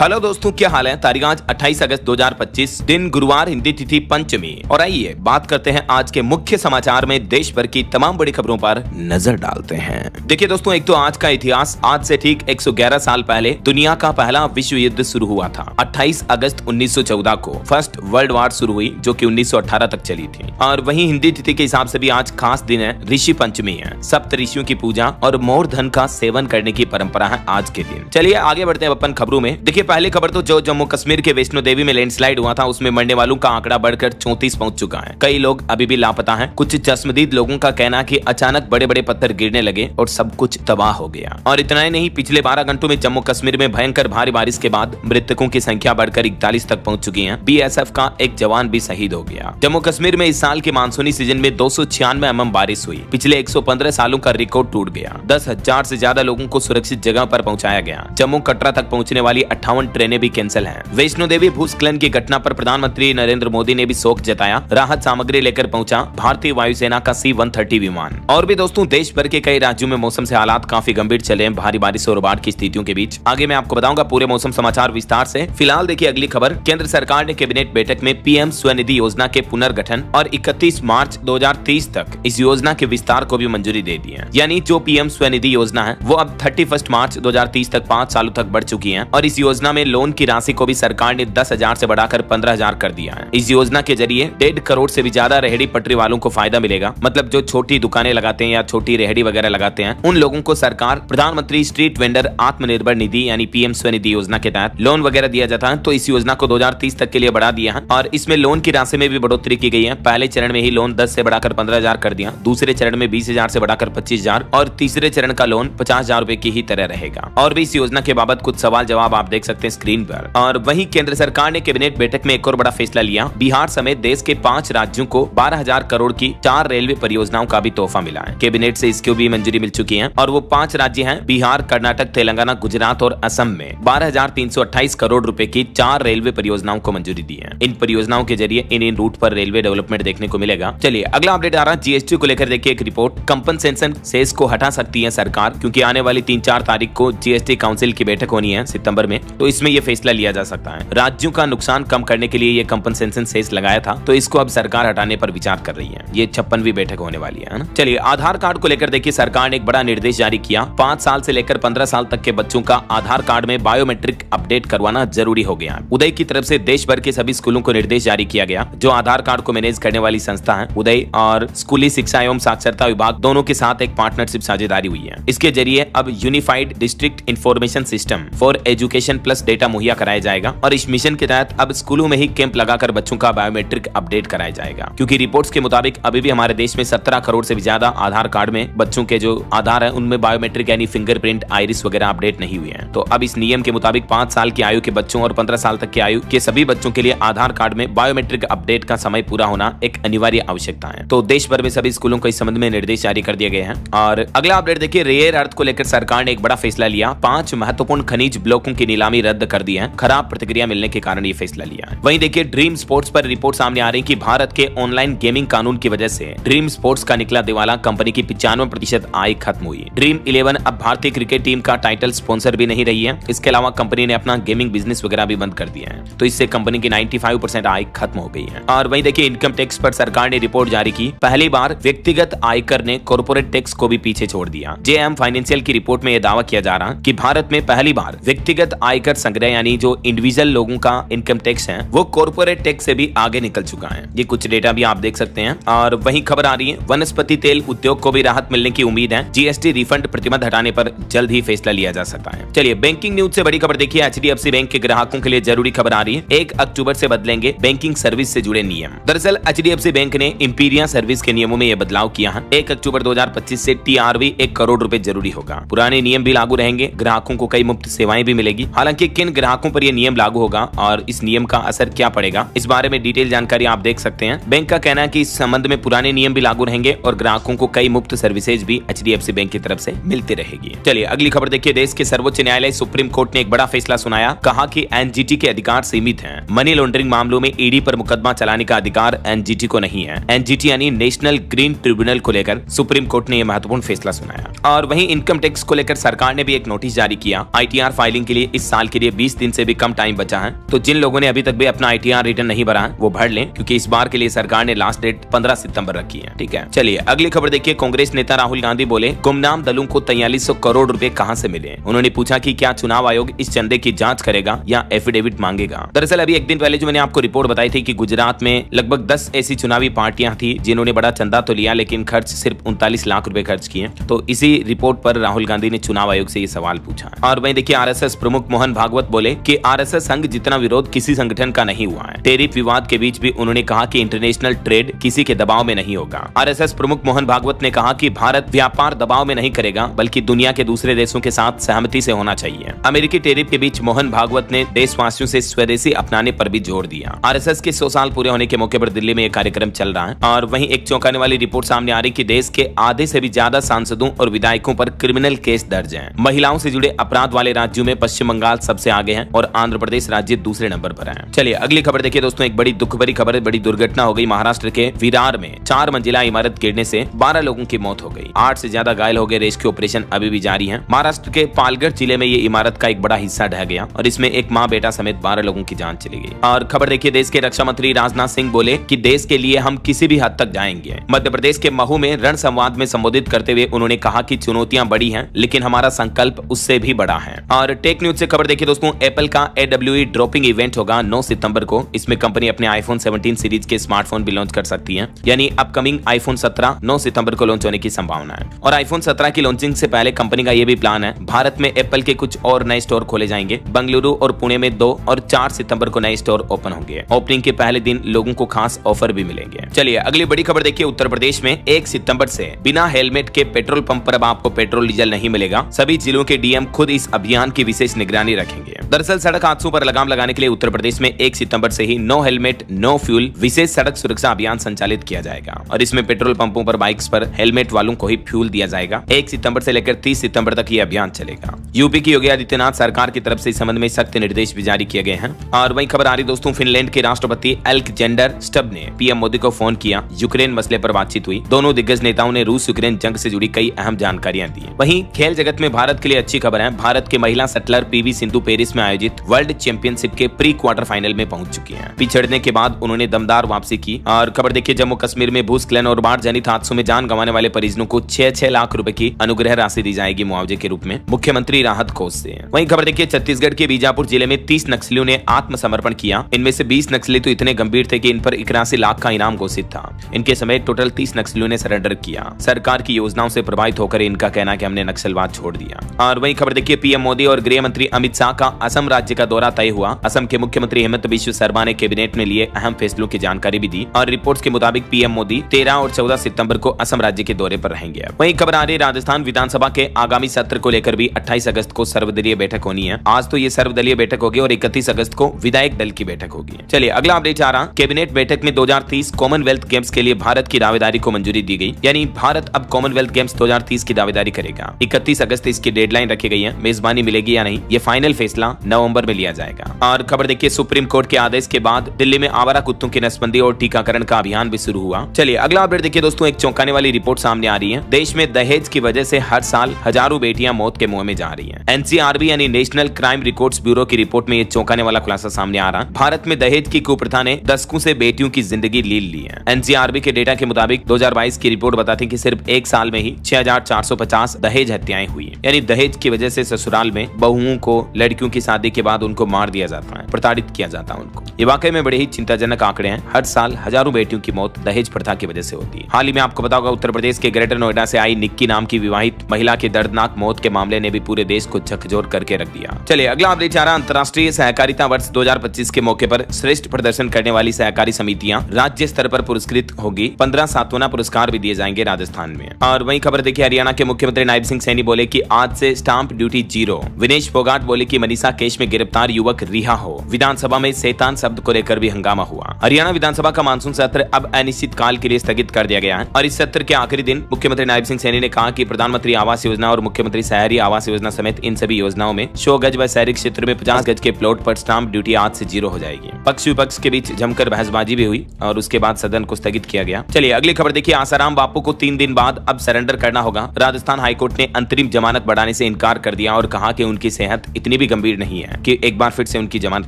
Hello दोस्तों, क्या हाल है। तारीख आज 28 अगस्त 2025, दिन गुरुवार, हिंदी तिथि पंचमी। और आइए बात करते हैं आज के मुख्य समाचार में देश भर की तमाम बड़ी खबरों पर नजर डालते हैं। देखिए दोस्तों, एक तो आज का इतिहास। आज से ठीक 111 साल पहले दुनिया का पहला विश्व युद्ध शुरू हुआ था। 28 अगस्त 1914 को फर्स्ट वर्ल्ड वॉर शुरू हुई, जो कि 1918 तक चली थी। और वहीं हिंदी तिथि के हिसाब से भी आज खास दिन है, ऋषि पंचमी है। सप्त ऋषियों की पूजा और मोर धन का सेवन करने की परंपरा है आज के दिन। चलिए आगे बढ़ते हैं अपन खबरों में। देखिए पहली खबर तो जो जम्मू कश्मीर के वैष्णो देवी में लैंडस्लाइड हुआ था, उसमें मरने वालों का आंकड़ा बढ़कर 34 पहुंच चुका है। कई लोग अभी भी लापता हैं। कुछ चश्मदीद लोगों का कहना है कि अचानक बड़े बड़े पत्थर गिरने लगे और सब कुछ तबाह हो गया। और इतना ही नहीं, पिछले 12 घंटों में जम्मू कश्मीर में भयंकर भारी बारिश के बाद मृतकों की संख्या बढ़कर 41 तक पहुंच चुकी है। BSF का एक जवान भी शहीद हो गया। जम्मू कश्मीर में इस साल के मानसूनी सीजन में 296 mm बारिश हुई। पिछले 115 सालों का रिकॉर्ड टूट गया। 10,000 से ज्यादा लोगों को सुरक्षित जगह पर पहुंचाया गया। जम्मू कटरा तक पहुंचने वाली 58 ट्रेनें भी कैंसिल हैं। वैष्णो देवी भूस्खलन की घटना पर प्रधानमंत्री नरेंद्र मोदी ने भी शोक जताया। राहत सामग्री लेकर पहुंचा भारतीय वायुसेना का C-130 विमान। और भी दोस्तों, देश भर के कई राज्यों में मौसम से हालात काफी गंभीर चले हैं, भारी बारिश और बाढ़ की स्थितियों के बीच। आगे मैं आपको बताऊंगा पूरे मौसम समाचार विस्तार से। फिलहाल देखिए अगली खबर। केंद्र सरकार ने कैबिनेट बैठक में PM स्वनिधि योजना के पुनर्गठन और 31 मार्च 2030 तक इस योजना के विस्तार को भी मंजूरी दे दी है। यानी जो PM स्वनिधि योजना है वो अब 31 मार्च 2030 तक 5 सालों तक बढ़ चुकी है। और इस योजना में लोन की राशि को भी सरकार ने 10,000 से बढ़ाकर 15,000 कर दिया है। इस योजना के जरिए 1.5 करोड़ से भी ज्यादा रेहड़ी पटरी वालों को फायदा मिलेगा। मतलब जो छोटी दुकानें लगाते हैं या छोटी रेहड़ी वगैरह लगाते हैं, उन लोगों को सरकार प्रधानमंत्री स्ट्रीट वेंडर आत्मनिर्भर निधि यानी PM स्वनिधि योजना के तहत लोन वगैरह दिया जाता है। तो इस योजना को 2030 तक के लिए बढ़ा दिया है। और इसमें लोन की राशि में भी बढ़ोतरी की गई है। पहले चरण में ही लोन 10 से बढ़ाकर 15,000 कर दिया। दूसरे चरण में 20,000 से बढ़ाकर 25,000 और तीसरे चरण का लोन 50,000 रुपए की ही तरह रहेगा। और भी इस योजना के बाबत कुछ सवाल जवाब आप देख सकते हैं स्क्रीन पर। और वहीं केंद्र सरकार ने कैबिनेट बैठक में एक और बड़ा फैसला लिया। बिहार समेत देश के 5 राज्यों को 12,000 करोड़ की 4 रेलवे परियोजनाओं का भी तोहफा मिला है। कैबिनेट से इसकी भी मंजूरी मिल चुकी है। और वो 5 राज्य हैं, बिहार, कर्नाटक, तेलंगाना, गुजरात और असम में 12,328 करोड़ रुपए की 4 रेलवे परियोजनाओं को मंजूरी दी है। इन परियोजनाओं के जरिए इन रूट पर रेलवे डेवलपमेंट देखने को मिलेगा। चलिए अगला अपडेट आ रहा है GST को लेकर। देखिए एक रिपोर्ट। कंपनसेशन सेस को हटा सकती है सरकार, क्योंकि आने वाली 3-4 तारीख को GST काउंसिल की बैठक होनी है सितंबर में। तो इसमें यह फैसला लिया जा सकता है। राज्यों का नुकसान कम करने के लिए ये कंपनसेशन सेस लगाया था, तो इसको अब सरकार हटाने पर विचार कर रही है। ये 56वीं बैठक होने वाली है ना। चलिए आधार कार्ड को लेकर देखिए सरकार ने एक बड़ा निर्देश जारी किया। 5 साल से लेकर 15 साल तक के बच्चों का आधार कार्ड में बायोमेट्रिक अपडेट करवाना जरूरी हो गया। उदय की तरफ से देश भर के सभी स्कूलों को निर्देश जारी किया गया। जो आधार कार्ड को मैनेज करने वाली संस्था है, उदय और स्कूली शिक्षा एवं साक्षरता विभाग दोनों के साथ एक पार्टनरशिप साझेदारी हुई है। इसके जरिए अब unified district information system for education plus data मुहैया कराया जाएगा। और इस मिशन के तहत अब स्कूलों में ही कैंप लगाकर बच्चों का बायोमेट्रिक अपडेट कराया जाएगा। क्योंकि रिपोर्ट्स के मुताबिक अभी भी हमारे देश में 17 करोड़ से भी ज्यादा आधार कार्ड में बच्चों के जो आधार है उनमें बायोमेट्रिक यानी फिंगरप्रिंट, आइरिस वगैरह अपडेट नहीं हुए हैं। तो अब इस नियम के मुताबिक 5 साल की आयु के बच्चों और 15 साल तक की आयु के सभी बच्चों के लिए आधार कार्ड में बायोमेट्रिक अपडेट का समय पूरा होना एक अनिवार्य आवश्यकता है। तो देश भर में सभी स्कूलों को इस संबंध में निर्देश जारी कर दिए गए हैं। और अगला अपडेट देखिए, रेयर अर्थ को लेकर सरकार ने एक बड़ा फैसला लिया। 5 महत्वपूर्ण खनिज ब्लॉकों की नीलामी रद्द कर दी है। खराब प्रतिक्रिया मिलने के कारण ये फैसला लिया है। वहीं देखिए ड्रीम स्पोर्ट्स पर रिपोर्ट सामने आ रही कि भारत के ऑनलाइन गेमिंग कानून की वजह से ड्रीम स्पोर्ट्स का निकला दिवाला। कंपनी की 95% आय खत्म हुई। ड्रीम 11 अब भारतीय क्रिकेट टीम का टाइटल स्पॉन्सर भी नहीं रही है। इसके अलावा कंपनी ने अपना गेमिंग बिजनेस वगैरह भी बंद कर दिया है। तो इससे कंपनी की 95% आय खत्म हो गई है। और वहीं देखिए इनकम टैक्स पर सरकार ने रिपोर्ट जारी की। पहली बार व्यक्तिगत आयकर ने कॉर्पोरेट टैक्स को भी पीछे छोड़ दिया। JM फाइनेंशियल की रिपोर्ट में यह दावा किया जा रहा कि भारत में पहली बार व्यक्तिगत आयकर संग्रह यानी जो इंडिविजुअल लोगों का इनकम टैक्स है वो कॉर्पोरेट टैक्स से भी आगे निकल चुका है। ये कुछ डेटा भी आप देख सकते हैं। और वहीं खबर आ रही है वनस्पति तेल उद्योग को भी राहत मिलने की उम्मीद है। GST रिफंड प्रतिबंध हटाने पर जल्द ही फैसला लिया जा सकता है। चलिए बैंकिंग न्यूज से बड़ी खबर देखिए। HDFC बैंक के ग्राहकों के लिए जरूरी खबर आ रही है। 1 अक्टूबर से बदलेंगे बैंकिंग सर्विस से जुड़े नियम। दरअसल HDFC बैंक ने इंपीरिया सर्विस के नियमों में यह बदलाव किया है। 1 अक्टूबर 2025 से TRV 1 करोड़ रुपए जरूरी होगा। पुराने नियम भी लागू रहेंगे। ग्राहकों को कई मुफ्त सेवाएं भी मिलेगी। हालांकि किन ग्राहकों पर यह नियम लागू होगा और इस नियम का असर क्या पड़ेगा, इस बारे में डिटेल जानकारी आप देख सकते हैं। बैंक का कहना है कि इस संबंध में पुराने नियम भी लागू रहेंगे और ग्राहकों को कई मुफ्त सर्विसेज भी HDFC बैंक की तरफ से मिलती रहेगी। चलिए अगली खबर देखिए। देश के सर्वोच्च न्यायालय सुप्रीम कोर्ट ने एक बड़ा फैसला सुनाया। कहा कि NGT के अधिकार सीमित हैं। मनी लॉन्ड्रिंग मामलों में ED पर मुकदमा चलाने का अधिकार NGT को नहीं है। NGT यानी नेशनल ग्रीन ट्रिब्यूनल को लेकर सुप्रीम कोर्ट ने यह महत्वपूर्ण फैसला सुनाया। और वहीं इनकम टैक्स को लेकर सरकार ने भी एक नोटिस जारी किया। ITR फाइलिंग के लिए इस साल के लिए 20 दिन से भी कम टाइम बचा है, तो जिन लोगों ने अभी तक भी अपना ITR रिटर्न नहीं भरा है वो भर लें, क्योंकि इस बार के लिए सरकार ने लास्ट डेट 15 सितंबर रखी है। ठीक है, चलिए अगली खबर देखिए। कांग्रेस नेता राहुल गांधी बोले गुमनाम दलों को 4300 करोड़ रुपए कहां से मिले। उन्होंने पूछा कि क्या चुनाव आयोग इस चंदे की जांच करेगा या एफिडेविट मांगेगा। दरअसल अभी एक दिन पहले जो मैंने आपको रिपोर्ट बताई थी कि गुजरात में लगभग 10 ऐसी चुनावी पार्टियां थी जिन्होंने बड़ा चंदा तो लिया लेकिन खर्च सिर्फ 39 लाख रुपए खर्च किए। तो इसी रिपोर्ट पर राहुल गांधी ने चुनाव आयोग से ये सवाल पूछा। और वहीं देखिए RSS प्रमुख मोहन भागवत बोले कि RSS संघ जितना विरोध किसी संगठन का नहीं हुआ है। टैरिफ विवाद के बीच भी उन्होंने कहा कि इंटरनेशनल ट्रेड किसी के दबाव में नहीं होगा। RSS प्रमुख मोहन भागवत ने कहा कि भारत व्यापार दबाव में नहीं करेगा बल्कि दुनिया के दूसरे देशों के साथ सहमति से होना चाहिए। अमेरिकी टैरिफ के बीच मोहन भागवत ने देशवासियों से स्वदेशी अपनाने पर भी जोर दिया। RSS के 100 साल पूरे होने के मौके पर दिल्ली में एक कार्यक्रम चल रहा है और वहीं एक चौंकाने वाली रिपोर्ट सामने आ रही कि देश के आधे से भी ज्यादा सांसदों और विधायकों पर क्रिमिनल केस दर्ज हैं। महिलाओं से जुड़े अपराध वाले राज्यों में पश्चिम बंगाल सबसे आगे है और आंध्र प्रदेश राज्य दूसरे नंबर पर है। चलिए अगली खबर देखिए दोस्तों। एक बड़ी दुख भरी खबर है, बड़ी दुर्घटना हो गई महाराष्ट्र के विरार में। 4 मंजिला इमारत गिरने से 12 लोगों की मौत हो गई, 8 से ज्यादा घायल हो गए। रेस्क्यू ऑपरेशन अभी भी जारी है। महाराष्ट्र के पालघर जिले में ये इमारत का एक बड़ा हिस्सा ढह गया और इसमें एक माँ बेटा समेत 12 लोगों की जान चली गई। और खबर देखिए, देश के रक्षा मंत्री राजनाथ सिंह बोले कि देश के लिए हम किसी भी हद तक जाएंगे। मध्य प्रदेश के महू में रण संवाद में संबोधित करते हुए उन्होंने कहा कि चुनौतियां बड़ी हैं लेकिन हमारा संकल्प उससे भी बड़ा है। और टेक न्यूज से खबर देखिए दोस्तों, एप्पल का AWE ड्रॉपिंग इवेंट होगा 9 सितंबर को। इसमें कंपनी अपने iPhone 17 सीरीज के स्मार्टफोन भी लॉन्च कर सकती है, यानी अपकमिंग iPhone 17 9 सितंबर को लॉन्च होने की संभावना है। और iPhone 17 की लॉन्चिंग से पहले कंपनी का यह भी प्लान है, भारत में एप्पल के कुछ और नए स्टोर खोले जाएंगे। बंगलुरु और पुणे में 2 और 4 सितंबर को नए स्टोर ओपन होंगे। ओपनिंग के पहले दिन लोगों को खास ऑफर भी मिलेंगे। चलिए अगली बड़ी खबर देखिए। उत्तर प्रदेश में 1 सितंबर से बिना हेलमेट के पेट्रोल पंप पर अब आपको पेट्रोल डीजल नहीं मिलेगा। सभी जिलों के डीएम खुद इस अभियान की विशेष निगरानी रखेंगे। दरअसल सड़क हादसों पर लगाम लगाने के लिए उत्तर प्रदेश में 1 सितंबर से ही नो हेलमेट नो फ्यूल विशेष सड़क सुरक्षा अभियान संचालित किया जाएगा और इसमें पेट्रोल पंपों पर बाइक्स पर हेलमेट वालों को ही फ्यूल दिया जाएगा। 1 सितंबर से लेकर 30 सितंबर तक ये अभियान चलेगा। यूपी की योगी आदित्यनाथ सरकार की तरफ से इस संबंध में सख्त निर्देश भी जारी किए गए हैं। और वहीं खबर आ रही दोस्तों, फिनलैंड के राष्ट्रपति एलेक्जेंडर स्टब ने पीएम मोदी को फोन किया। यूक्रेन मसले पर बातचीत हुई। दोनों दिग्गज नेताओं ने रूस यूक्रेन जंग से जुड़ी कई अहम जानकारियां दी। वहीं खेल जगत में भारत के लिए अच्छी खबर है। भारत के महिला शटलर PV सिंधु पेरिस में आयोजित वर्ल्ड चैंपियनशिप के प्री क्वार्टर फाइनल में पहुंच चुकी हैं। पिछड़ने के बाद उन्होंने दमदार वापसी की। और खबर देखिए, जम्मू कश्मीर में भूस्खलन और बाढ़ जनित हादसों में जान गंवाने वाले परिजनों को 6-6 लाख रुपए की अनुग्रह राशि दी जाएगी मुआवजे के रूप में मुख्यमंत्री राहत कोष से। वहीं खबर देखिए, छत्तीसगढ़ के बीजापुर जिले में 30 नक्सलियों ने आत्मसमर्पण किया। इनमें से 20 नक्सली तो इतने गंभीर थे कि इन पर 81 लाख का इनाम घोषित था। इनके समेत टोटल 30 नक्सलियों ने सरेंडर किया। सरकार की योजनाओं से प्रभावित होकर इनका कहना कि हमने नक्सलवाद छोड़ दिया। और वहीं खबर देखिए, पीएम मोदी और गृह मंत्री अमित शाह का असम राज्य का दौरा तय हुआ। असम के मुख्यमंत्री हेमंत बिस्व शर्मा ने कैबिनेट में लिए अहम फैसलों की जानकारी भी दी। और रिपोर्ट्स के मुताबिक पीएम मोदी 13 और 14 सितंबर को असम राज्य के दौरे पर रहेंगे। वहीं खबर आ रही राजस्थान विधानसभा के आगामी सत्र को लेकर भी 28 अगस्त को सर्वदलीय बैठक होनी है। आज तो ये सर्वदलीय बैठक होगी और 31 अगस्त को विधायक दल की बैठक होगी। चलिए अगला अपडेट आ रहा, कैबिनेट बैठक में 2030 कॉमनवेल्थ गेम्स के लिए भारत की दावेदारी को मंजूरी दी गई, यानी भारत अब कॉमनवेल्थ गेम्स 2030 की दावेदारी करेगा। 31 अगस्त इसकी डेडलाइन रखी गई है। मेजबानी मिलेगी या नहीं, ये फाइनल फैसला नवंबर में लिया जाएगा। और खबर देखिए, सुप्रीम कोर्ट के आदेश के बाद दिल्ली में आवारा कुत्तों की नसबंदी और टीकाकरण का अभियान भी शुरू हुआ। चलिए अगला अपडेट देखिए दोस्तों, एक चौंकाने वाली रिपोर्ट सामने आ रही है। देश में दहेज की वजह से हर साल हजारों बेटियां मौत के मुंह में जा रही हैं। NCRB यानी नेशनल क्राइम रिकॉर्ड्स ब्यूरो की रिपोर्ट में ये चौंकाने वाला खुलासा सामने आ रहा है। भारत में दहेज की कुप्रथा ने दशकों से बेटियों की जिंदगी लील ली है। NCRB के डेटा के मुताबिक 2022 की रिपोर्ट बताती है कि सिर्फ एक साल में ही 6450 दहेज हत्याएं हुई, यानी दहेज की वजह से ससुराल में बहुओं को लड़कियों की शादी के बाद उनको मार दिया जाता है, प्रताड़ित किया जाता है उनको। ये वाकई में बड़े ही चिंताजनक आंकड़े हैं। हर साल हजारों बेटियों की मौत दहेज प्रथा की वजह से होती है। हाल ही में आपको पता होगा, उत्तर प्रदेश के ग्रेटर नोएडा से आई निक्की नाम की विवाहित महिला की दर्दनाक मौत के मामले ने भी पूरे देश को झकझोर करके रख दिया। चलिए अगला अपडेट आ रहा, अंतर्राष्ट्रीय सहकारिता वर्ष 2025 के मौके पर श्रेष्ठ प्रदर्शन करने वाली सहकारी समितियां राज्य स्तर पर पुरस्कृत होगी। 15 सांत्वना पुरस्कार भी दिए जाएंगे राजस्थान में। और वहीं खबर देखिए, हरियाणा के मुख्यमंत्री नायब सिंह सैनी बोले कि आज से स्टाम्प ड्यूटी 0। विनेश फोगाट बोले कि मनीषा केस में गिरफ्तार युवक रिहा हो। विधानसभा में शैतान शब्द को लेकर भी हंगामा हुआ। हरियाणा विधानसभा का मानसून सत्र अब अनिश्चित काल के लिए स्थगित कर दिया गया है और इस सत्र के आखिरी दिन मुख्यमंत्री नायब सिंह सैनी ने कहा कि प्रधानमंत्री आवास योजना और मुख्यमंत्री शहरी आवास योजना समेत इन सभी योजनाओं में 100 गज व शहरी क्षेत्र में 50 गज के प्लॉट पर स्टाम्प ड्यूटी आज से 0 हो जाएगी। पक्ष विपक्ष के बीच जमकर बहसबाजी भी हुई और उसके बाद सदन को स्थगित किया गया। चलिए अगली खबर देखिए, आसाराम बापू को 3 दिन बाद अब सरेंडर करना होगा। राजस्थान हाईकोर्ट ने अंतरिम जमानत बढ़ाने से इनकार कर दिया और कहा कि उनकी सेहत इतनी इतनी भी गंभीर नहीं है कि एक बार फिर से उनकी जमानत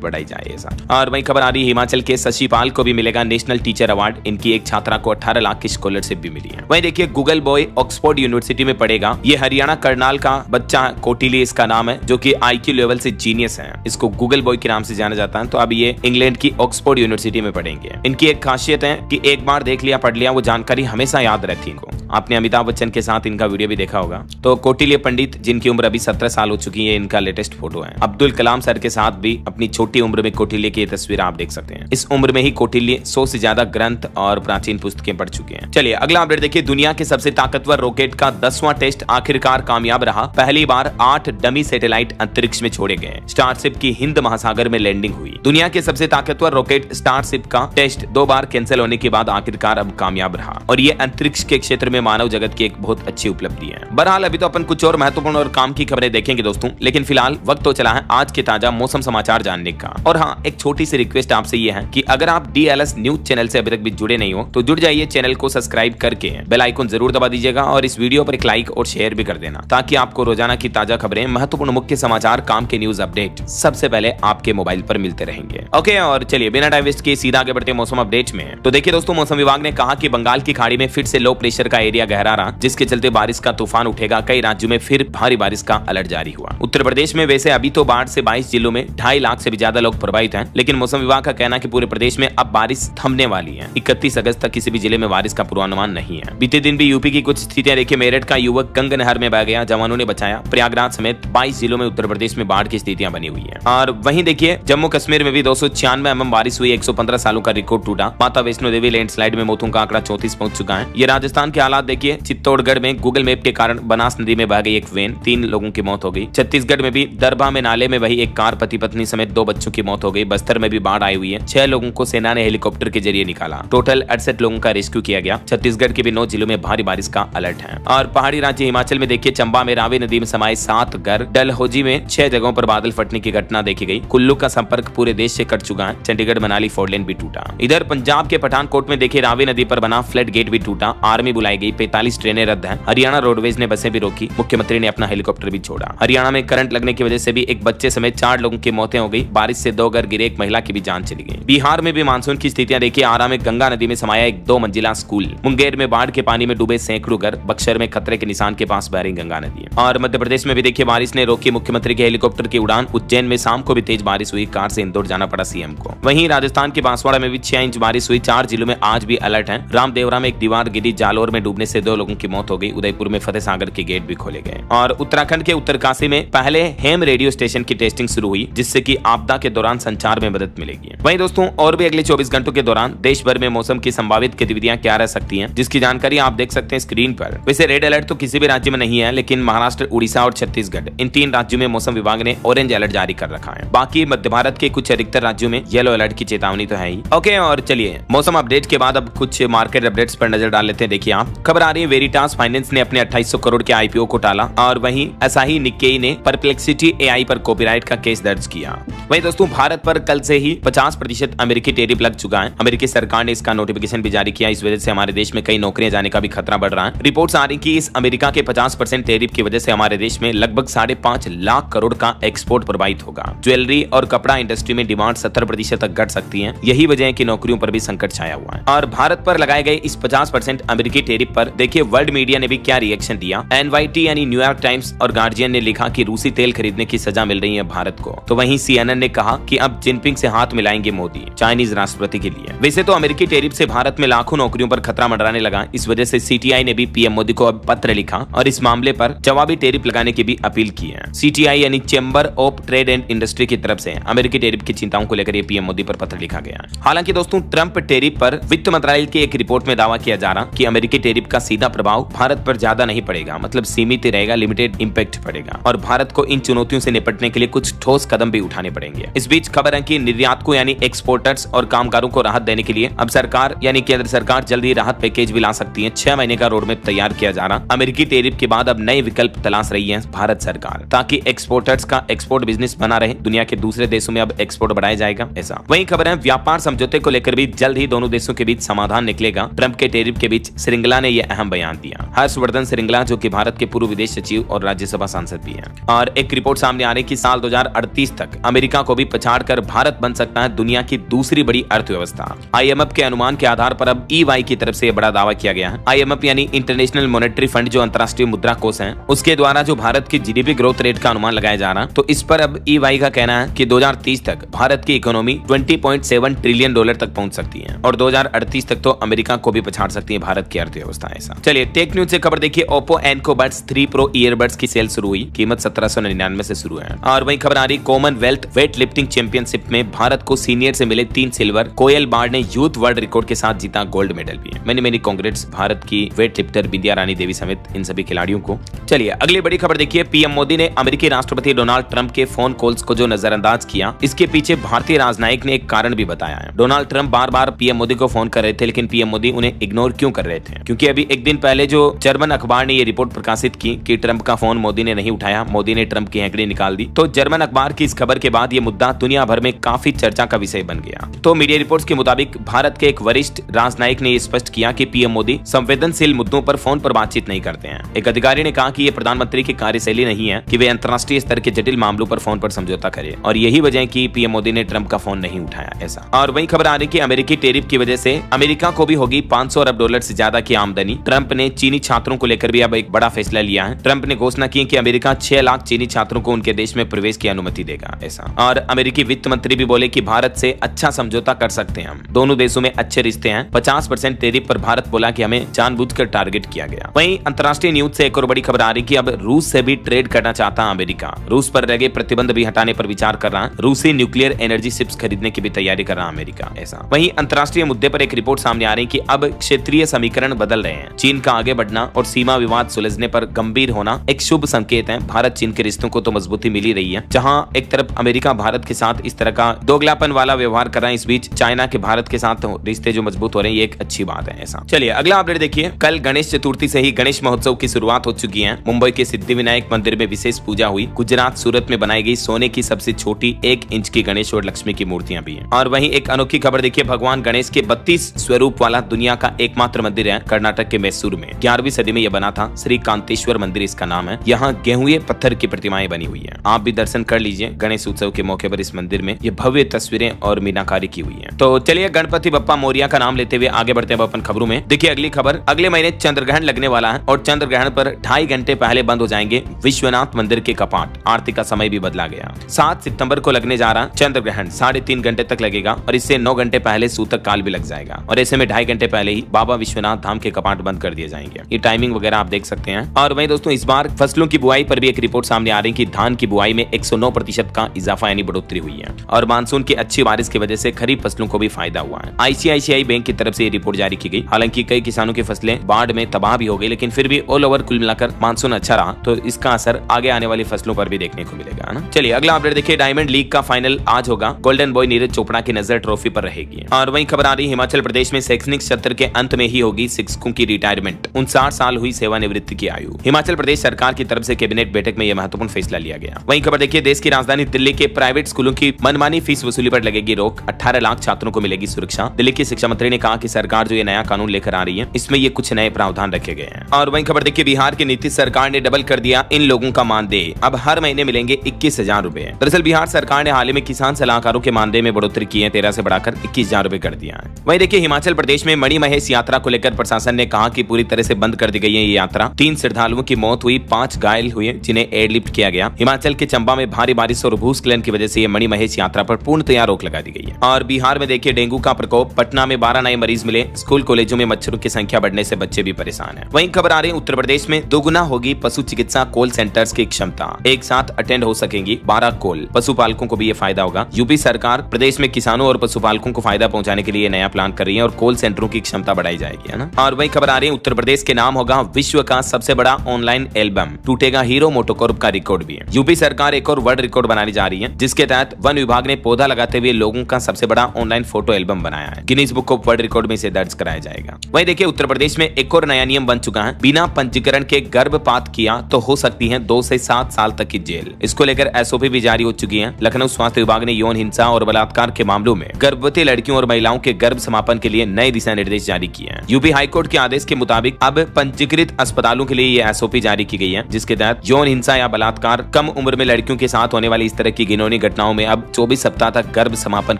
बढ़ाई जाए ऐसा। और वही खबर आ रही है हिमाचल के शशिपाल को भी मिलेगा नेशनल टीचर अवार्ड। इनकी एक छात्रा को 18 लाख की स्कॉलरशिप भी मिली है। वहीं देखिए गूगल बॉय ऑक्सफोर्ड यूनिवर्सिटी में पढ़ेगा। ये हरियाणा करनाल का बच्चा कोटिली इसका नाम है, जो कि IQ लेवल से जीनियस है। इसको गूगल बॉय के नाम से जाना जाता है। तो अब ये इंग्लैंड की ऑक्सफोर्ड यूनिवर्सिटी में पढ़ेंगे। इनकी एक खासियत है कि एक बार देख लिया पढ़ लिया वो जानकारी हमेशा याद रहती है इनको। आपने अमिताभ बच्चन के साथ इनका वीडियो भी देखा होगा। तो कौटिल्य पंडित जिनकी उम्र अभी 17 साल हो चुकी है, इनका लेटेस्ट फोटो है। अब्दुल कलाम सर के साथ भी अपनी छोटी उम्र में कौटिल्य की तस्वीर आप देख सकते हैं। इस उम्र में ही कौटिल्य 100 से ज्यादा ग्रंथ और प्राचीन पुस्तकें पढ़ चुके हैं। चलिए अगला अपडेट देखिए। दुनिया के सबसे ताकतवर रॉकेट का 10वां टेस्ट आखिरकार कामयाब रहा। पहली बार 8 डमी सैटेलाइट अंतरिक्ष में छोड़े गए। स्टारशिप की हिंद महासागर में लैंडिंग हुई। दुनिया के सबसे ताकतवर रॉकेट स्टारशिप का टेस्ट 2 बार कैंसिल होने के बाद आखिरकार अब कामयाब रहा और ये अंतरिक्ष के क्षेत्र में मानव जगत की एक बहुत अच्छी उपलब्धि है। बहरहाल अभी तो अपन कुछ और महत्वपूर्ण और काम की खबरें देखेंगे दोस्तों, लेकिन फिलहाल वक्त तो चला है आज के ताजा मौसम समाचार जानने का। और हाँ, एक छोटी सी रिक्वेस्ट आपसे ये है कि अगर आप DLS न्यूज चैनल से अभी तक भी जुड़े नहीं हो तो जुड़ जाइए, चैनल को सब्सक्राइब करके बेल आइकन जरूर दबा दीजिएगा और इस वीडियो पर एक लाइक और शेयर भी कर देना, ताकि आपको रोजाना की ताजा खबरें, महत्वपूर्ण मुख्य समाचार, काम के न्यूज अपडेट सबसे पहले आपके मोबाइल पर मिलते रहेंगे। ओके, और चलिए बिना टाइम वेस्ट किए सीधा आगे बढ़ते मौसम अपडेट में। तो देखिए दोस्तों, मौसम विभाग ने कहा कि बंगाल की खाड़ी में फिर से लो प्रेशर का एरिया गहरा रहा, जिसके चलते बारिश का तूफान उठेगा। कई राज्यों में फिर भारी बारिश का अलर्ट जारी हुआ। उत्तर प्रदेश में वैसे अभी तो बाढ़ से 22 जिलों में 2.5 लाख से भी ज्यादा लोग प्रभावित हैं, लेकिन मौसम विभाग का कहना है कि पूरे प्रदेश में अब बारिश थमने वाली है। 31 अगस्त तक किसी भी जिले में बारिश का पूर्वानुमान नहीं है। बीते दिन भी यूपी की कुछ स्थितियां देखिए। मेरठ का युवक गंगा नहर में बह गया, जवानों ने बचाया। प्रयागराज समेत 22 जिलों में उत्तर प्रदेश में बाढ़ की स्थितियां बनी हुई है। और वहीं देखिए जम्मू कश्मीर में भी 296 mm बारिश हुई। 115 सालों का रिकॉर्ड टूटा। माता वैष्णो देवी लैंडस्लाइड में मौतों का आंकड़ा 34 पहुंच चुका है। ये राजस्थान के हालात देखिए। चित्तौड़गढ़ में गूगल मैप के कारण बनास नदी में बह गई एक वैन, 3 लोगों की मौत हो गई। छत्तीसगढ़ में भी दरभा में नाले में वही एक कार, पति पत्नी समेत 2 बच्चों की मौत हो गई। बस्तर में भी बाढ़ आई हुई है। 6 लोगों को सेना ने हेलीकॉप्टर के जरिए निकाला। टोटल 68 लोगों का रेस्क्यू किया गया। छत्तीसगढ़ के भी 9 जिलों में भारी बारिश का अलर्ट है। और पहाड़ी राज्य हिमाचल में देखिए, चंबा में रावी नदी में समाये 7 घर, डलहौजी में 6 जगहों पर बादल फटने की घटना देखी गई। कुल्लू का संपर्क पूरे देश से कट चुका है। चंडीगढ़ मनाली 4 लेन भी टूटा। इधर पंजाब के पठानकोट में देखिए रावी नदी पर बना फ्लड गेट भी टूटा। आर्मी बुलाई गई। 45 ट्रेनें रद्द हैं। हरियाणा रोडवेज ने बसें भी रोकी। मुख्यमंत्री ने अपना हेलीकॉप्टर भी छोड़ा। हरियाणा में करंट लगने की वजह से भी एक बच्चे समेत 4 लोगों की मौतें हो गई। बारिश से 2 घर गिरे, एक महिला की भी जान चली गई। बिहार में भी मानसून की स्थितियां देखिए। आरा में गंगा नदी में समाया एक 2 मंजिला स्कूल। मुंगेर में बाढ़ के पानी में डूबे सैकड़ों घर। बक्सर में खतरे के निशान के पास बह रही गंगा नदी। और मध्य प्रदेश में भी देखिए बारिश ने रोकी मुख्यमंत्री के हेलीकॉप्टर की उड़ान। उज्जैन में शाम को भी तेज बारिश हुई। कार से इंदौर जाना पड़ा सीएम को। वहीं राजस्थान के बांसवाड़ा में भी 6 इंच बारिश हुई। 4 जिलों में आज भी अलर्ट है। रामदेवरा में एक दीवार गिरी। जालोर में डूबने से 2 लोगों की मौत हो गई। उदयपुर में फतेह सागर के गेट भी खोले गए। और उत्तराखंड के उत्तरकाशी में पहले हेम रेडियो स्टेशन की टेस्टिंग शुरू हुई, जिससे कि आपदा के दौरान संचार में मदद मिलेगी। वहीं दोस्तों, और भी अगले 24 घंटों के दौरान देश भर में मौसम की संभावित गतिविधियां क्या रह सकती हैं, जिसकी जानकारी आप देख सकते हैं स्क्रीन पर। वैसे रेड अलर्ट तो किसी भी राज्य में नहीं है, लेकिन महाराष्ट्र, उड़ीसा और छत्तीसगढ़, इन 3 राज्यों में मौसम विभाग ने ऑरेंज अलर्ट जारी कर रखा है। बाकी मध्य भारत के कुछ अधिकतर राज्यों में येलो अलर्ट की चेतावनी तो है ही। ओके, और चलिए मौसम अपडेट के बाद अब कुछ मार्केट अपडेट्स पर नजर डाल लेते हैं। देखिए आप, खबर आ रही है वेरिटास फाइनेंस ने अपने 2800 करोड़ के IPO को टाला। और वहीं ऐसा ही निक्केई ने परप्लेक्सिटी AI पर कॉपीराइट का केस दर्ज किया। वहीं दोस्तों, भारत पर कल से ही 50% अमेरिकी टैरिफ लग चुका है। अमेरिकी सरकार ने इसका नोटिफिकेशन भी जारी किया। इस वजह से हमारे देश में कई नौकरियां जाने का भी खतरा बढ़ रहा है। रिपोर्ट्स आ रही कि इस अमेरिका के 50% टैरिफ की वजह से हमारे देश में लगभग 5.5 लाख करोड़ का एक्सपोर्ट प्रभावित होगा। ज्वेलरी और कपड़ा इंडस्ट्री में डिमांड 70% तक घट सकती है। यही वजह है कि नौकरियों पर भी संकट छाया हुआ है। और भारत पर लगाए गए इस 50% अमेरिकी टैरिफ पर देखिए वर्ल्ड मीडिया ने भी क्या रिएक्शन दिया। NYT यानी न्यूयॉर्क टाइम्स और गार्जियन ने लिखा कि रूसी तेल खरीदने की सजा मिल रही है भारत को। तो वहीं CNN ने कहा कि अब जिनपिंग से हाथ मिलाएंगे मोदी चाइनीज राष्ट्रपति के लिए। वैसे तो अमेरिकी टैरिफ से भारत में लाखों नौकरियों पर खतरा मंडराने लगा। इस वजह से CTI ने भी PM मोदी को अब पत्र लिखा और इस मामले पर जवाबी टैरिफ लगाने की भी अपील की है। CTI यानी chamber of trade and industry की तरफ से अमेरिकी टैरिफ की चिंताओं को लेकर PM मोदी पर पत्र लिखा गया। हालांकि दोस्तों, ट्रंप टैरिफ पर वित्त मंत्रालय की एक रिपोर्ट में दावा किया जा रहा कि अमेरिकी टैरिफ का सीधा प्रभाव भारत पर ज्यादा नहीं पड़ेगा, मतलब सीमित रहेगा, लिमिटेड इंपैक्ट पड़ेगा और भारत को इन चुनौतियों से निपटने के लिए कुछ ठोस कदम भी उठाने पड़ेंगे। इस बीच खबर है कि निर्यातकों यानी एक्सपोर्टर्स और कामगारों को राहत देने के लिए अब सरकार यानी केंद्र सरकार जल्द ही राहत पैकेज भी ला सकती है। 6 महीने का रोडमैप तैयार किया जा रहा। अमेरिकी टैरिफ के बाद अब नए विकल्प तलाश रही है भारत सरकार, ताकि एक्सपोर्टर्स का एक्सपोर्ट बिजनेस बना रहे। दुनिया के दूसरे देशों में अब एक्सपोर्ट बढ़ाया जाएगा ऐसा। वहीं खबर है व्यापार समझौते को लेकर भी जल्द ही दोनों देशों के बीच समाधान निकलेगा। ट्रंप के टैरिफ के बीच श्रृंखला ने यह अहम बयान दिया। हर्षवर्धन श्रृंगला जो कि भारत के पूर्व विदेश सचिव और राज्यसभा सांसद भी हैं। और एक रिपोर्ट सामने आ रही है कि साल 2038 तक अमेरिका को भी पछाड़कर भारत बन सकता है दुनिया की दूसरी बड़ी अर्थव्यवस्था। IMF के अनुमान के आधार पर अब EY की तरफ से यह बड़ा दावा किया गया है। IMF यानी इंटरनेशनल मॉनेटरी फंड जो अंतर्राष्ट्रीय मुद्रा कोष है, उसके द्वारा जो भारत की GDP ग्रोथ रेट का अनुमान लगाया जा रहा है, तो इस पर अब EY का कहना है कि 2030 तक भारत की इकोनॉमी $20.7 ट्रिलियन तक पहुंच सकती है और 2038 तक तो अमेरिका को भी पछाड़ सकती है भारत की अर्थव्यवस्था। ऐसा चलिए टेक न्यूज से खबर देखिए। Oppo Enco Buds 3 Pro earbuds की सेल शुरू हुई, कीमत 1799 से शुरू है। और वहीं खबर आ रही कॉमनवेल्थ वेट लिफ्टिंग चैंपियनशिप में भारत को सीनियर से मिले 3 सिल्वर। कोयल बाढ़ ने यूथ वर्ल्ड रिकॉर्ड के साथ जीता गोल्ड मेडल भी है। मैनी कांग्रेट्स भारत की वेट लिफ्टर विद्या रानी देवी समेत इन सभी खिलाड़ियों को। चलिए अगली बड़ी खबर देखिए। पीएम मोदी ने अमेरिकी राष्ट्रपति डोनाल्ड ट्रंप के फोन कॉल्स को जो नजरअंदाज किया, इसके पीछे भारतीय राजनयिक ने एक कारण भी बताया है। डोनाल्ड ट्रंप बार बार पीएम मोदी को फोन कर रहे थे, लेकिन पीएम मोदी उन्हें इग्नोर क्यों कर रहे थे? क्योंकि अभी एक दिन पहले जो जर्मन अखबार ने ये रिपोर्ट प्रकाशित की कि ट्रंप का फोन मोदी ने नहीं उठाया, मोदी ने ट्रंप की हैंकड़ी निकाल दी, तो जर्मन अखबार की इस खबर के बाद ये मुद्दा दुनिया भर में काफी चर्चा का विषय बन गया। तो मीडिया रिपोर्ट्स के मुताबिक भारत के एक वरिष्ठ राजनयिक ने स्पष्ट किया कि पीएम मोदी संवेदनशील मुद्दों पर फोन पर बातचीत नहीं करते हैं। एक अधिकारी ने कहा कि यह प्रधानमंत्री की कार्यशैली नहीं है कि वे अंतर्राष्ट्रीय स्तर के जटिल मामलों पर फोन पर समझौता करें, और यही वजह है कि पीएम मोदी ने ट्रंप का फोन नहीं उठाया। ऐसा और वही खबर आ रही कि अमेरिकी टैरिफ की वजह से अमेरिका को भी होगी $500 अरब से ज्यादा की आमदनी। ट्रंप ने चीनी छात्रों को लेकर भी अब एक बड़ा फैसला लिया है। ट्रंप ने घोषणा की कि अमेरिका 6 लाख चीनी छात्रों को उनके देश में प्रवेश की अनुमति देगा। ऐसा और अमेरिकी वित्त मंत्री भी बोले कि भारत से अच्छा समझौता कर सकते हैं हम, दोनों देशों में अच्छे रिश्ते हैं। 50% टैरिफ पर भारत बोला कि हमें जानबूझकर टारगेट किया गया। वहीं अंतर्राष्ट्रीय न्यूज से एक और बड़ी खबर आ रही कि अब रूस से भी ट्रेड करना चाहता है अमेरिका। रूस पर लगे प्रतिबंध भी हटाने पर विचार कर रहा है। रूसी न्यूक्लियर एनर्जी शिप्स खरीदने की भी तैयारी कर रहा है अमेरिका। ऐसा वहीं अंतर्राष्ट्रीय मुद्दे पर एक रिपोर्ट सामने आ रही कि अब क्षेत्रीय समीकरण बदल रहे हैं। चीन का आगे बढ़ना और सीमा विवाद सुलझने पर गंभीर होना एक शुभ संकेत है। भारत चीन के रिश्तों को तो मजबूती मिल ही रही है। जहां एक तरफ अमेरिका भारत के साथ इस तरह का दोगलापन वाला व्यवहार कर रहा है, इस बीच चाइना के भारत के साथ रिश्ते जो मजबूत हो रहे हैं, ये एक अच्छी बात है। ऐसा चलिए अगला अपडेट देखिए। कल गणेश चतुर्थी से ही गणेश महोत्सव की शुरुआत हो चुकी है। मुंबई के सिद्धिविनायक मंदिर में विशेष पूजा हुई। गुजरात सूरत में बनाई गई सोने की सबसे छोटी 1 इंच की गणेश और लक्ष्मी की मूर्तियां भी हैं। और वहीं एक अनोखी खबर देखिए। भगवान गणेश के 32 स्वरूप वाला दुनिया का एकमात्र मंदिर है कर्नाटक के मैसूर में। 11वीं सदी में यह बना था। श्री कांतेश्वर मंदिर इसका नाम है। यहाँ गेहुए पत्थर की प्रतिमाएं बनी हुई है। आप भी दर्शन कर लीजिए। गणेश उत्सव के मौके पर इस मंदिर में ये भव्य तस्वीरें और मीनाकारी की हुई है। तो चलिए गणपति बप्पा मोरिया का नाम लेते हुए आगे बढ़ते हैं अपन खबरों में। देखिए अगली खबर, अगले महीने चंद्रग्रहण लगने वाला है और चंद्रग्रहण पर 2.5 घंटे पहले बंद हो जाएंगे विश्वनाथ मंदिर के कपाट। आरती का समय भी बदला गया। 7 सितंबर को लगने जा रहा चंद्रग्रहण 3.5 घंटे तक लगेगा और इससे 9 घंटे पहले सूतक काल भी लग जाएगा और ऐसे में 2.5 घंटे पहले ही बाबा विश्वनाथ धाम के कपाट बंद कर दिए जाएंगे। ये टाइमिंग वगैरह आप देख सकते हैं। और वहीं दोस्तों इस बार फसलों की बुआई पर भी एक रिपोर्ट सामने आ रही कि धान की बुआई में 109% का इजाफा यानी बढ़ोतरी हुई है और मानसून की अच्छी बारिश की वजह से खरीफ फसलों को भी फायदा हुआ है। ICICI बैंक की तरफ से ये रिपोर्ट जारी की गई। हालांकि कई किसानों की फसलें बाढ़ में तबाह भी हो गई, लेकिन फिर भी ऑल ओवर कुल मिलाकर मानसून अच्छा रहा, तो इसका असर आगे आने वाली फसलों पर भी देखने को मिलेगा ना। चलिए अगला अपडेट देखिए। डायमंड लीग का फाइनल आज होगा। गोल्डन बॉय नीरज चोपड़ा की नजर ट्रॉफी पर रहेगी। और वहीं खबर आ रही हिमाचल प्रदेश में शैक्षणिक सत्र के अंत में ही होगी शिक्षकों की रिटायरमेंट। 59 साल हुई सेवानिवृत्ति की आयु। हिमाचल प्रदेश सरकार की तरफ से कैबिनेट बैठक में यह महत्वपूर्ण फैसला लिया गया। वहीं खबर देखिए। देश की राजधानी दिल्ली के प्राइवेट स्कूलों की मनमानी फीस वसूली पर लगेगी रोक। 18 लाख छात्रों को मिलेगी सुरक्षा। दिल्ली की शिक्षा मंत्री ने कहा कि सरकार जो ये नया कानून लेकर आ रही है, इसमें ये कुछ नए प्रावधान रखे गए हैं। और वहीं खबर देखिए। बिहार की नीतीश सरकार ने डबल कर दिया इन लोगों का मानदेय। अब हर महीने मिलेंगे 21,000 रुपए। दरअसल बिहार सरकार ने हाल ही में किसान सलाहकारों के मानदेय में बढ़ोतरी की है। 13 से बढ़ाकर 21,000 रुपए कर दिया है। वहीं देखिए हिमाचल प्रदेश में मणिमहेश यात्रा को लेकर प्रशासन ने कहा कि पूरी तरह से बंद कर दी गई है ये यात्रा। 3 श्रद्धालुओं की मौत हुई, 5 घायल हुए जिन्हें एयरलिफ्ट किया गया। हिमाचल के चंबा में भारी बारिश और भूस्खलन की वजह से ये मणिमहेश यात्रा पर पूर्णतया रोक लगा दी गई है। और बिहार में देखिए डेंगू का प्रकोप। पटना में 12 नए मरीज मिले। स्कूल कॉलेजों में मच्छरों की संख्या बढ़ने से बच्चे भी परेशान हैं। वहीं खबर आ रही है उत्तर प्रदेश में दोगुना होगी पशु चिकित्सा कॉल सेंटर्स की क्षमता। एक साथ अटेंड हो सकेंगी 12 कॉल। पशुपालकों को भी ये फायदा होगा। यूपी सरकार प्रदेश में किसानों और पशुपालकों को फायदा पहुंचाने के लिए नया प्लान कर रही है और कॉल सेंटरों की क्षमता बढ़ाई जाएगी, है ना। और वही खबर आ रही है उत्तर प्रदेश के नाम होगा विश्व का सबसे बड़ा ऑनलाइन एल्बम। टूटेगा हीरो मोटोकॉर्प का रिकॉर्ड भी है। यूपी सरकार एक और वर्ल्ड रिकॉर्ड बनाने जा रही है, जिसके तहत वन विभाग ने पौधा लगाते हुए लोगों का सबसे बड़ा ऑनलाइन फोटो एल्बम बनाया है। Guinness book of world record में इसे दर्ज कराया जाएगा। वही देखिए उत्तर प्रदेश में एक और नया नियम बन चुका है। बिना पंजीकरण के गर्भपात किया तो हो सकती है 2 से 7 साल तक की जेल। इसको लेकर SOP भी जारी हो चुकी है। लखनऊ स्वास्थ्य विभाग ने यौन हिंसा और बलात्कार के मामलों में गर्भवती लड़कियों और महिलाओं के गर्भ समापन के लिए नए दिशा निर्देश जारी किए हैं। यूपी हाईकोर्ट के आदेश के मुताबिक अब पंजीकृत अस्पतालों के लिए ये एसओपी जारी की गई है, जिसके तहत यौन हिंसा या बलात्कार, कम उम्र में लड़कियों के साथ होने वाली इस तरह की घिनौनी घटनाओं में अब 24 सप्ताह तक गर्भ समापन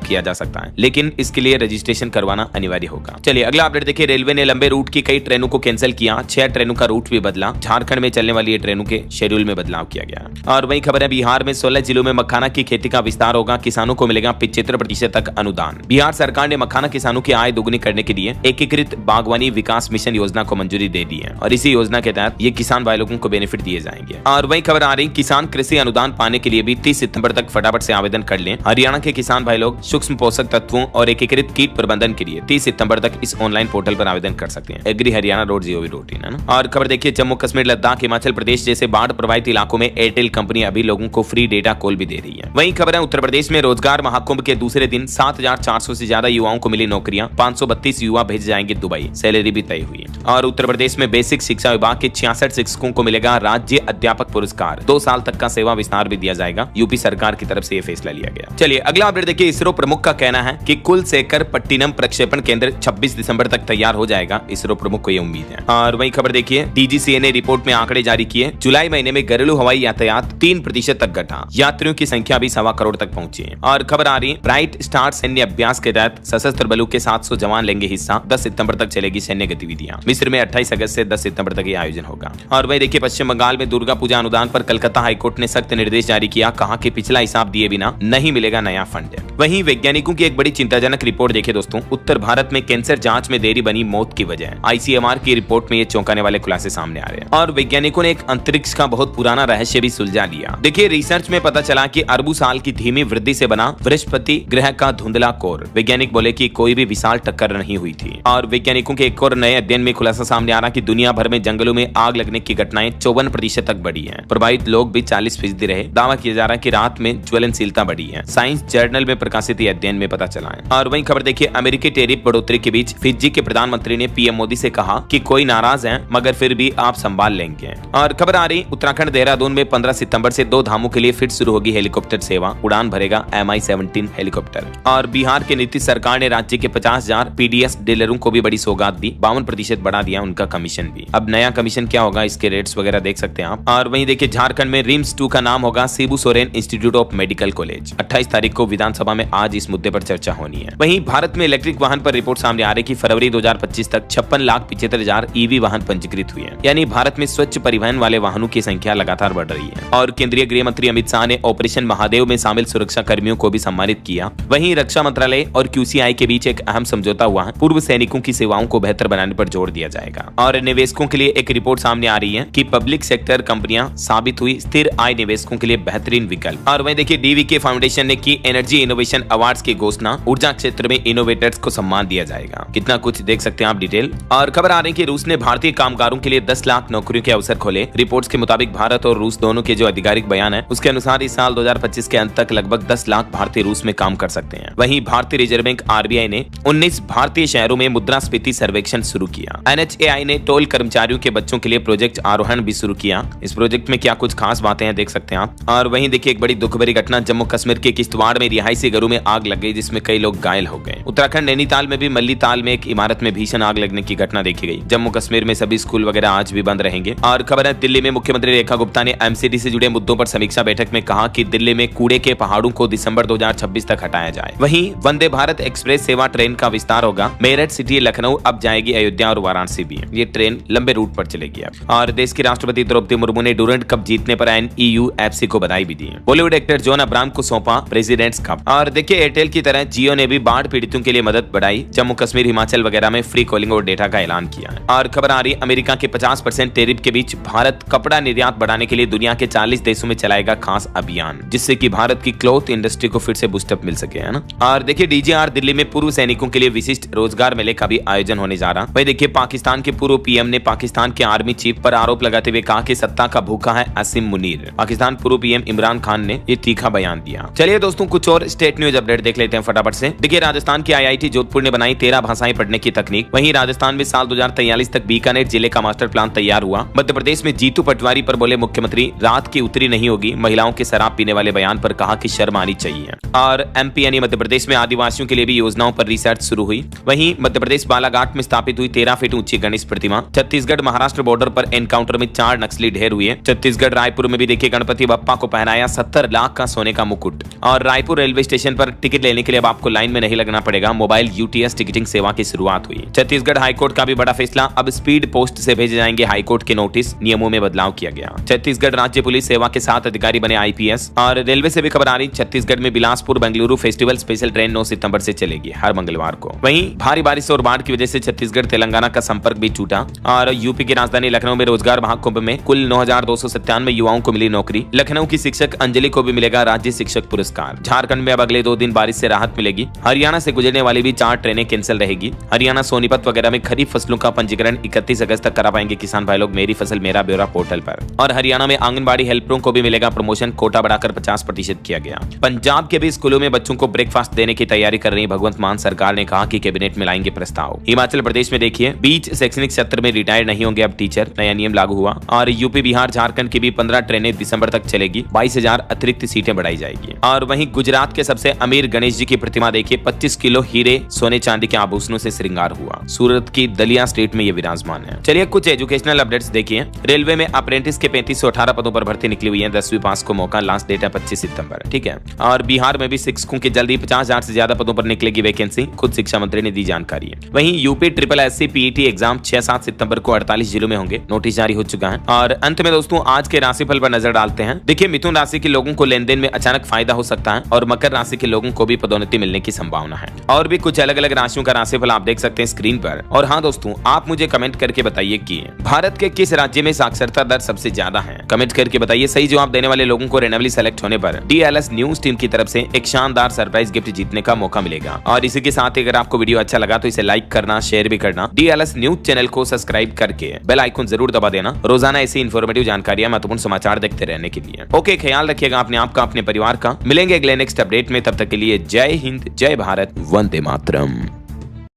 किया जा सकता है, लेकिन इसके लिए रजिस्ट्रेशन करवाना अनिवार्य होगा। चलिए अगला अपडेट देखिए। रेलवे ने लंबे रूट की कई ट्रेनों को कैंसिल किया, 6 ट्रेनों का रूट भी बदला। झारखंड में चलने वाली ये ट्रेनों के शेड्यूल में बदलाव किया गया। और वही खबर है, बिहार में 16 जिलों में मखाना की खेती का विस्तार होगा, किसानों को मिलेगा 75% तक अनुदान। बिहार सरकार ने मखाना किसानों की आय दोगुनी करने के लिए एकीकृत बागवानी विकास मिशन योजना को मंजूरी दे दी है और इसी योजना के तहत ये किसान भाई लोगों को बेनिफिट दिए जाएंगे। और वही खबर आ रही, किसान कृषि अनुदान पाने के लिए भी 30 सितंबर तक फटाफट से आवेदन कर लें। हरियाणा के किसान भाई लोग सूक्ष्म पोषक तत्वों और एकीकृत कीट प्रबंधन के लिए 30 सितंबर तक इस ऑनलाइन पोर्टल पर आवेदन कर सकते हैं। agriharyana.gov.in है ना। और खबर देखिए, जम्मू कश्मीर, लद्दाख, हिमाचल प्रदेश जैसे बाढ़ प्रभावित इलाकों में एयरटेल कंपनी अभी लोगों को फ्री डेटा कॉल भी दे रही है। वहीं खबर है, उत्तर प्रदेश में रोजगार महाकुंभ के दूसरे दिन 7400 से ज्यादा युवाओं को मिली नौकरियां, 532 युवा भेज जाएंगे दुबई, सैलरी भी तय हुई। और उत्तर प्रदेश में बेसिक शिक्षा विभाग के 66 शिक्षकों को मिलेगा राज्य अध्यापक पुरस्कार, 2 साल तक का सेवा विस्तार भी दिया जाएगा। यूपी सरकार की तरफ से यह फैसला लिया गया। चलिए अगला अपडेट देखिए। इसरो प्रमुख का कहना है कि कुलशेखर पट्टिनम प्रक्षेपण केंद्र 26 दिसंबर तक तैयार हो जाएगा, इसरो प्रमुख को यह उम्मीद है। और वही खबर देखिए, डीजीसीए ने रिपोर्ट में आंकड़े जारी किए, जुलाई महीने में घरेलू हवाई यातायात 3% तक घटा, यात्रियों की संख्या भी 1.25 करोड़ तक पहुंची है। और खबर आ रही, ब्राइट स्टार सैन्य अभ्यास के तहत सशस्त्र बलों के 700 जवान लेंगे हिस्सा, 10 सितंबर तक चलेगी सैन्य गतिविधियां। मिस्र में 28 अगस्त से 10 सितंबर तक ये आयोजन होगा। और वही देखिए, पश्चिम बंगाल में दुर्गा पूजा अनुदान पर कलकत्ता हाईकोर्ट ने सख्त निर्देश जारी किया, कहा कि पिछला हिसाब दिए बिना नहीं मिलेगा नया फंड। वहीं वैज्ञानिकों की एक बड़ी चिंताजनक रिपोर्ट देखिए दोस्तों, उत्तर भारत में कैंसर जांच में देरी बनी मौत की वजह। आईसीएमआर की रिपोर्ट में ये चौंकाने वाले खुलासे सामने आ रहे हैं। और वैज्ञानिकों ने एक अंतरिक्ष का बहुत पुराना रहस्य भी सुलझा लिया। देखिए, रिसर्च में पता चला कि अरबों साल की धीमी वृद्धि से बना बृहस्पति ग्रह का धुंधला कोर, वैज्ञानिक बोले कि कोई भी विशाल टक्कर नहीं हुई थी। और वैज्ञानिकों के एक और नए अध्ययन में खुलासा सामने आ रहा कि दुनिया भर में जंगलों में आग लगने की घटनाएं 54% तक बढ़ी है, प्रभावित लोग भी 40% रहे। दावा किया जा रहा है कि रात में ज्वलनशीलता बढ़ी है, साइंस जर्नल में प्रकाशित अध्ययन में पता चला है। और वहीं खबर देखिए, अमेरिकी टैरिफ बढ़ोतरी के बीच फिजी के प्रधानमंत्री ने पीएम मोदी से कहा कि कोई नाराज है मगर फिर भी आप संभाल लेंगे। और खबर आ रही, उत्तराखंड देहरादून में 15 सितंबर से 2 धामों के लिए फिर शुरू होगी हेलीकॉप्टर सेवा, उड़ान भरेगा MI-17 हेलीकॉप्टर। और बिहार के नीतीश सरकार ने राज्य के 50,000 पीडीएस डीलरों को भी बड़ी सौगात दी, 52% बढ़ा दिया उनका कमीशन भी। अब नया कमीशन क्या होगा, इसके रेट्स वगैरह देख सकते हैं आप। और वहीं देखिए, झारखंड में रिम्स 2 का नाम होगा Shibu Soren institute of medical college. 28 तारीख को विधानसभा में आज इस मुद्दे पर चर्चा होनी है। वहीं भारत में इलेक्ट्रिक वाहन पर रिपोर्ट सामने आ रही कि फरवरी 2025 तक 56,75,000 ईवी वाहन पंजीकृत हुए हैं, यानी भारत में स्वच्छ परिवहन वाले वाहनों की संख्या लगातार बढ़ रही है। और केंद्रीय गृह मंत्री अमित शाह ने ऑपरेशन महादेव में शामिल सुरक्षा कर्मियों को भी सम्मानित किया। वहीं रक्षा मंत्रालय और QCI के बीच एक अहम समझौता हुआ है, पूर्व सैनिकों की सेवाओं को बेहतर बनाने पर जोर दिया जाएगा। और निवेशकों के लिए एक रिपोर्ट सामने आ रही है कि पब्लिक सेक्टर कंपनियां साबित हुई स्थिर आय निवेशकों के लिए बेहतरीन विकल्प। और वहीं देखिए, DVK फाउंडेशन ने की एनर्जी इनोवेशन अवार्ड्स की घोषणा, ऊर्जा क्षेत्र में इनोवेटर्स को सम्मान दिया जाएगा। कितना कुछ देख सकते हैं आप डिटेल। और खबर आ रही है कि रूस ने भारतीय कामगारों के लिए 10 लाख नौकरियों के अवसर खोले। रिपोर्ट्स के मुताबिक भारत और रूस दोनों के जो आधिकारिक बयान है उसके अनुसार इस साल 2025 के अंत तक लगभग 10 लाख भारतीय रूस में काम कर सकते हैं। वहीं भारतीय रिजर्व बैंक RBI ने 19 भारतीय शहरों में मुद्रास्फीति सर्वेक्षण शुरू किया। NHAI ने टोल कर्मचारियों के बच्चों के लिए प्रोजेक्ट आरोहण भी शुरू किया। इस प्रोजेक्ट में क्या कुछ खास बातें हैं देख सकते हैं आप। और वहीं देखिए, एक बड़ी दुख भरी घटना, जम्मू कश्मीर के किश्तवाड़ में रिहायशी घरों में आग लग गई, जिसमें कई लोग घायल हो गए। उत्तराखंड नैनीताल में भी मल्लीताल में एक इमारत में भीषण आग लगने की घटना देखी गई। जम्मू कश्मीर में सभी स्कूल वगैरह आज भी बंद रहेंगे। और खबर है, दिल्ली में मुख्यमंत्री रेखा गुप्ता ने MCD से जुड़े मुद्दों पर समीक्षा बैठक में कहा कि दिल्ली में कूड़े के पहाड़ों को दिसंबर 2026 तक हटाया जाए। वहीं वंदे भारत एक्सप्रेस सेवा ट्रेन का विस्तार होगा, मेरठ सिटी लखनऊ अब जाएगी अयोध्या और वाराणसी भी। ये ट्रेन लंबे रूट पर चलेगी। और देश की राष्ट्रपति द्रौपदी मुर्मू ने डूरंट कप जीतने पर NEUFC को बधाई भी दी। बॉलीवुड एक्टर जॉन अब्राहम को सौंपा प्रेसिडेंट्स कप। और देखिए, एयरटेल की तरह जियो ने भी बाढ़ पीड़ितों के लिए मदद बढ़ाई, जम्मू कश्मीर हिमाचल वगैरह में फ्री कॉलिंग और डेटा का ऐलान किया। और खबर आ रही, अमेरिका के 50% टैरिफ के बीच भारत कपड़ा निर्यात बढ़ाने के लिए दुनिया के 40 देशों में चलाएगा खास अभियान, जिससे कि भारत की क्लॉथ इंडस्ट्री को फिर से बूस्टअप मिल सके, है ना। और देखिए, DGR दिल्ली में पूर्व सैनिकों के लिए विशिष्ट रोजगार मेले का भी आयोजन होने जा रहा। वही देखिए, पाकिस्तान के पूर्व PM ने पाकिस्तान के आर्मी चीफ पर आरोप लगाते हुए कहा कि सत्ता का भूखा है असीम मुनीर। पाकिस्तान पूर्व PM इमरान खान ने ये तीखा बयान दिया। चलिए दोस्तों, कुछ और स्टेट न्यूज अपडेट देख लेते हैं फटाफट से। देखिए, राजस्थान की IIT जोधपुर ने बनाई 13 भाषाएं पढ़ने की तकनीक। वहीं राजस्थान में साल 2043 तक बीकानेर जिले का मास्टर प्लान तैयार हुआ। मध्य प्रदेश में जीतू पटवारी पर बोले मुख्यमंत्री, रात की उतरी नहीं होगी, महिलाओं के शराब पीने वाले बयान पर कहा कि शर्म आनी चाहिए। और MP यानी मध्य प्रदेश में आदिवासियों के लिए भी योजनाओं पर रिसर्च शुरू हुई। वहीं मध्य प्रदेश बालाघाट में स्थापित हुई हुई 13 फीट ऊंची गणेश प्रतिमा। छत्तीसगढ़ महाराष्ट्र बॉर्डर पर एनकाउंटर में 4 नक्सली ढेर हुए। छत्तीसगढ़ रायपुर में भी देखिए गणपति बप्पा को पहनाया 70 लाख का सोने का मुकुट। और रायपुर रेलवे स्टेशन पर टिकट लेने के लिए अब आपको लाइन में नहीं लगना पड़ेगा, मोबाइल यूटीएस टिकटिंग सेवा की शुरुआत हुई। छत्तीसगढ़ हाईकोर्ट का भी बड़ा फैसला, अब स्पीड पोस्ट से भेजे जाएंगे हाईकोर्ट के नोटिस, नियमों में बदलाव किया गया। छत्तीसगढ़ राज्य पुलिस सेवा के 7 अधिकारी बने आईपीएस। और रेलवे से भी खबर आ रही, छत्तीसगढ़ में Bilaspur Bengaluru festival special train 9 सितंबर से चलेगी हर मंगलवार को। वहीं भारी बारिश और बाढ़ की वजह से छत्तीसगढ़ तेलंगाना का संपर्क भी टूटा। और यूपी की राजधानी लखनऊ में रोजगार महाकुंभ में कुल 9,297 युवाओं को मिली नौकरी। लखनऊ की शिक्षक अंजलि को भी मिलेगा राज्य शिक्षक पुरस्कार। झारखंड में अब अगले 2 दिन बारिश से राहत मिलेगी। हरियाणा से गुजरने वाली भी 4 ट्रेनें कैंसिल रहेगी। हरियाणा सोनीपत वगैरह में खरीफ फसलों का पंजीकरण 31 अगस्त तक करा पाएंगे किसान भाई लोग मेरी फसल मेरा ब्यौरा पोर्टल पर। और हरियाणा में आंगनबाड़ी हेल्परों को भी मिलेगा प्रमोशन, कोटा बढ़ाकर 50% किया गया। पंजाब के भी स्कूलों में बच्चों को ब्रेकफास्ट देने की तैयारी कर रही भगवंत मान सरकार ने कहा कि कैबिनेट में लाएंगे प्रस्ताव। हिमाचल प्रदेश में देखिए बीच शैक्षणिक सत्र में रिटायर नहीं होंगे अब टीचर, नया नियम लागू हुआ। और यूपी बिहार झारखंड की भी 15 ट्रेनें दिसंबर तक चलेगी, 22,000 अतिरिक्त सीटें बढ़ाई जाएगी। और वहीं गुजरात के सबसे अमीर गणेश जी की प्रतिमा देखिए 25 किलो हीरे सोने चांदी के आभूषणों से श्रृंगार हुआ। सूरत की दलिया स्टेट में ये विराजमान है। चलिए कुछ एजुकेशनल अपडेट्स देखिए। रेलवे में अप्रेंटिस के 3518 पदों पर भर्ती निकली हुई है। 10वीं पास को मौका, लास्ट डेट है 25 सितंबर। ठीक है। और बिहार में भी शिक्षकों की जल्दी 50,000 से ज्यादा पदों पर निकलेगी वैकेंसी, खुद शिक्षा मंत्री ने दी जानकारी है। वहीं UP triple SC PET exam 6-7 सितंबर को 48 जिलों में होंगे, नोटिस जारी हो चुका है। और अंत में दोस्तों आज के राशिफल पर नजर डालते हैं। देखिए मिथुन राशि के लोगों को लेन देन में अचानक फायदा हो सकता है और मकर राशि के लोगों को भी पदोन्नति मिलने की संभावना है। और भी कुछ अलग अलग राशियों का राशिफल आप देख सकते हैं स्क्रीन पर। और हाँ दोस्तों, आप मुझे कमेंट करके बताइए कि भारत के किस राज्य में साक्षरता दर सबसे ज्यादा है। कमेंट करके बताइए। सही जवाब देने वाले लोगों को रैंडमली सेलेक्ट होने पर DLS न्यूज टीम की तरफ से एक शानदार सरप्राइज गिफ्ट जीतने का मौका मिलेगा। और इसी के साथ अगर आपको वीडियो अच्छा लगा तो इसे लाइक करना, शेयर भी करना। DLS न्यूज चैनल को सब्सक्राइब करके बेल आइकन जरूर दबा देना, रोजाना ऐसी इन्फॉर्मेटिव जानकारियां, महत्वपूर्ण समाचार देखते रहने के लिए। ओके, ख्याल रखिएगा अपने आप का, अपने परिवार का। मिलेंगे अगले नेक्स्ट अपडेट में, तब तक के लिए जय हिंद, जय भारत, वंदे मातरम।